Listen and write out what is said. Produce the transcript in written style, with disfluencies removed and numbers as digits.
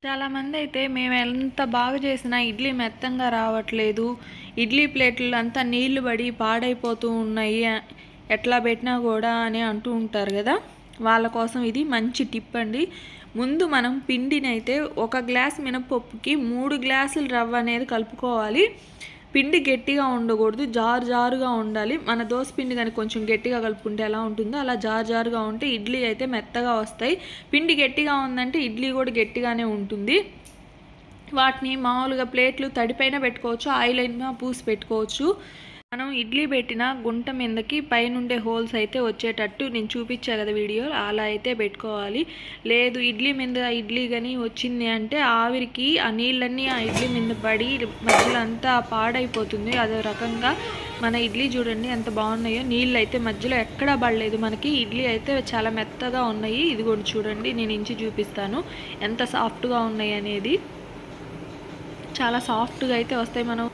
చాలామంది అయితే మేము ఎంత బాగా చేసినా ఇడ్లీ మెత్తంగా రావట్లేదు, ఇడ్లీ ప్లేట్లు అంతా నీళ్లు పడి పాడైపోతూ ఉన్నాయి, ఎట్లా పెట్టినా కూడా అని అంటూ ఉంటారు కదా. వాళ్ళ కోసం ఇది మంచి టిప్ అండి. ముందు మనం పిండిని అయితే 1 గ్లాస్ మినపప్పుకి 3 గ్లాసులు రవ్వ అనేది కలుపుకోవాలి. పిండి గట్టిగా ఉండకూడదు, జారుగా ఉండాలి. మన దోశ పిండి కానీ కొంచెం గట్టిగా కలుపుకుంటే ఎలా ఉంటుందో అలా జారుగా ఉంటే ఇడ్లీ అయితే మెత్తగా వస్తాయి. పిండి గట్టిగా ఉందంటే ఇడ్లీ కూడా గట్టిగానే ఉంటుంది. వాటిని మామూలుగా ప్లేట్లు తడిపైన పెట్టుకోవచ్చు, ఆయిల్ అయినా పూసి పెట్టుకోవచ్చు. మనం ఇడ్లీ పెట్టిన గుంట మీదకి పైనుండే హోల్స్ అయితే వచ్చేటట్టు నేను చూపించా కదా వీడియో, అలా అయితే పెట్టుకోవాలి. లేదు ఇడ్లీ మీద ఇడ్లీ కానీ వచ్చింది అంటే ఆవిరికి ఆ నీళ్ళన్నీ ఆ ఇడ్లీ మీద పడి మధ్యలో అంతా పాడైపోతుంది. అదే రకంగా మన ఇడ్లీ చూడండి ఎంత బాగున్నాయో, నీళ్ళు అయితే మధ్యలో ఎక్కడా పడలేదు. మనకి ఇడ్లీ అయితే చాలా మెత్తగా ఉన్నాయి. ఇది కూడా చూడండి, నేను ఇంచి చూపిస్తాను ఎంత సాఫ్ట్గా ఉన్నాయి అనేది. చాలా సాఫ్ట్గా అయితే వస్తాయి. మనం